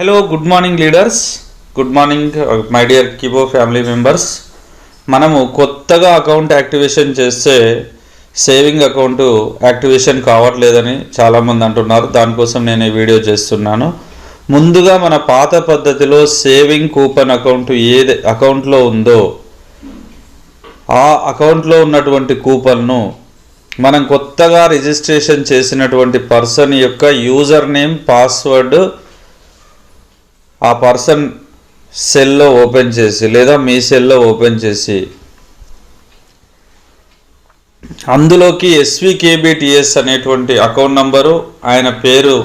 Hello good morning leaders, good morning my dear Kibo family members. మనము కొత్తగా account activation చేస్తే saving account activation కావట్లేదని చాలామంది అంటున్నారు. దానికోసం నేను ఈ వీడియో చేస్తున్నాను. ముందుగా మన పాత పద్ధతిలో సేవింగ్ కూపన్ అకౌంట్ ఏది అకౌంట్లో ఉందో ఆ అకౌంట్లో ఉన్నటువంటి కూపన్ను మనం కొత్తగా రిజిస్ట్రేషన్ చేసినటువంటి పర్సన్ యొక్క యూజర్ నేమ్, పాస్వర్డ్ ఆ పర్సన్ సెల్లో ఓపెన్ చేసి లేదా మీ సెల్లో ఓపెన్ చేసి అందులోకి ఎస్వికేబిటిఎస్ అనేటువంటి అకౌంట్ నంబరు, ఆయన పేరు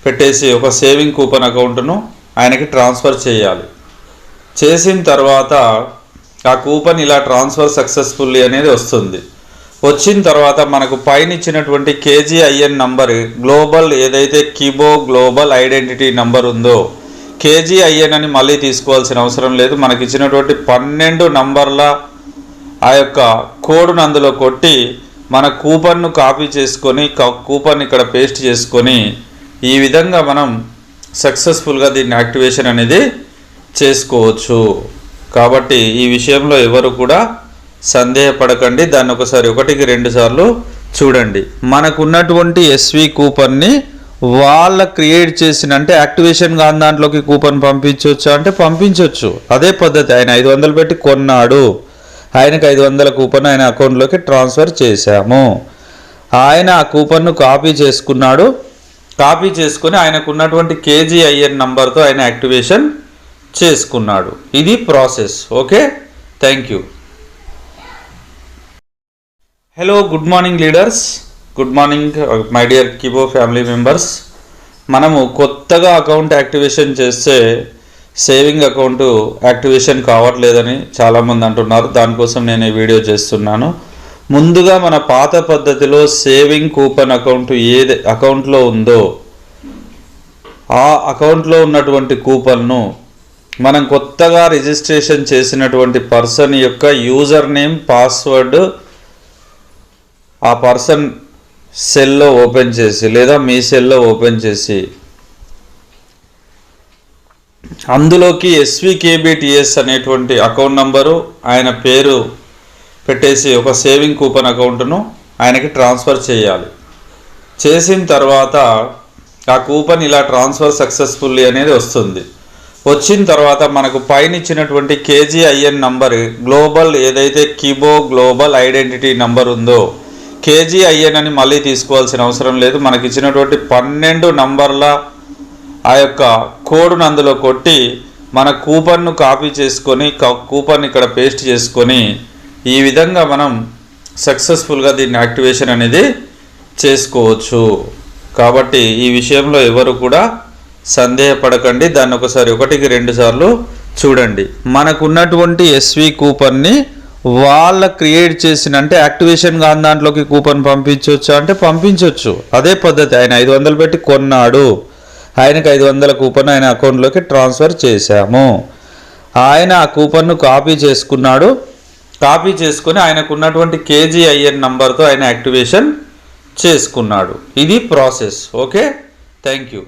పెట్టేసి ఒక సేవింగ్ కూపన్ అకౌంట్ను ఆయనకి ట్రాన్స్ఫర్ చేయాలి. చేసిన తర్వాత ఆ కూపన్ ఇలా ట్రాన్స్ఫర్ సక్సెస్ఫుల్లీ అనేది వస్తుంది. వచ్చిన తర్వాత మనకు పైన ఇచ్చినటువంటి కేజీఐఎన్ నంబర్, గ్లోబల్ ఏదైతే కిబో గ్లోబల్ ఐడెంటిటీ నంబర్ ఉందో కేజీఐఎన్ అని మళ్ళీ తీసుకోవాల్సిన అవసరం లేదు. మనకి ఇచ్చినటువంటి 12 నంబర్ల ఆ యొక్క కోడ్ను అందులో కొట్టి మన కూపన్ను కాపీ చేసుకొని కూపన్ ఇక్కడ పేస్ట్ చేసుకొని ఈ విధంగా మనం సక్సెస్ఫుల్గా దీన్ని యాక్టివేషన్ అనేది చేసుకోవచ్చు. కాబట్టి ఈ విషయంలో ఎవరు కూడా సందేహపడకండి. దాన్ని ఒకసారి 1కి 2 సార్లు చూడండి. మనకున్నటువంటి ఎస్వి కూపన్ని వాళ్ళ క్రియేట్ చేసిన అంటే యాక్టివేషన్ కాని దాంట్లోకి కూపన్ పంపించవచ్చు అంటే పంపించవచ్చు. అదే పద్ధతి. ఆయన 500 పెట్టి కొన్నాడు, ఆయనకు 500 కూపన్ ఆయన అకౌంట్లోకి ట్రాన్స్ఫర్ చేశాము. ఆయన ఆ కూపన్ను కాపీ చేసుకున్నాడు. కాపీ చేసుకొని ఆయనకు ఉన్నటువంటి కేజీఐఎన్ నంబర్తో ఆయన యాక్టివేషన్ చేసుకున్నాడు. ఇది process. Okay, thank you. Hello good morning leaders, good morning my dear Kibo family members. మనము కొత్తగా అకౌంట్ యాక్టివేషన్ చేస్తే సేవింగ్ అకౌంట్ యాక్టివేషన్ కావట్లేదని చాలామంది అంటున్నారు. దానికోసం నేను ఈ వీడియో చేస్తున్నాను. ముందుగా మన పాత పద్ధతిలో సేవింగ్ కూపన్ అకౌంట్ ఏది అకౌంట్లో ఉందో ఆ అకౌంట్లో ఉన్నటువంటి కూపన్ను మనం కొత్తగా రిజిస్ట్రేషన్ చేసినటువంటి పర్సన్ యొక్క యూజర్ నేమ్, పాస్వర్డ్ ఆ పర్సన్ సెల్లో ఓపెన్ చేసి లేదా మీ సెల్లో ఓపెన్ చేసి అందులోకి ఎస్వికేబిటిఎస్ అనేటువంటి అకౌంట్ నంబరు, ఆయన పేరు పెట్టేసి ఒక సేవింగ్ కూపన్ అకౌంట్ను ఆయనకి ట్రాన్స్ఫర్ చేయాలి. చేసిన తర్వాత ఆ కూపన్ ఇలా ట్రాన్స్ఫర్ సక్సెస్ఫుల్లీ అనేది వస్తుంది. వచ్చిన తర్వాత మనకు పైన ఇచ్చినటువంటి కేజీఐఎన్ నంబర్, గ్లోబల్ ఏదైతే కిబో గ్లోబల్ ఐడెంటిటీ నంబర్ ఉందో కేజీఐఎన్ అని మళ్ళీ తీసుకోవాల్సిన అవసరం లేదు. మనకి ఇచ్చినటువంటి 12 నంబర్ల ఆ యొక్క కోడ్ను అందులో కొట్టి మన కూపన్ను కాపీ చేసుకొని కూపన్ ఇక్కడ పేస్ట్ చేసుకొని ఈ విధంగా మనం సక్సెస్ఫుల్గా దీన్ని యాక్టివేషన్ అనేది చేసుకోవచ్చు. కాబట్టి ఈ విషయంలో ఎవరు కూడా సందేహపడకండి. దాన్ని ఒకసారి 1కి 2 సార్లు చూడండి. మనకున్నటువంటి ఎస్వి కూపన్ని వాళ్ళ క్రియేట్ చేసిన అంటే యాక్టివేషన్ కాని దాంట్లోకి కూపన్ పంపించవచ్చు అంటే పంపించవచ్చు. అదే పద్ధతి. ఆయన 500 పెట్టి కొన్నాడు, ఆయనకు 500 కూపన్ ఆయన అకౌంట్లోకి ట్రాన్స్ఫర్ చేశాము. ఆయన ఆ కూపన్ను కాపీ చేసుకున్నాడు. కాపీ చేసుకొని ఆయనకు ఉన్నటువంటి కేజీఐఎన్ నంబర్తో ఆయన యాక్టివేషన్ చేసుకున్నాడు. ఇది ప్రాసెస్. Okay, thank you.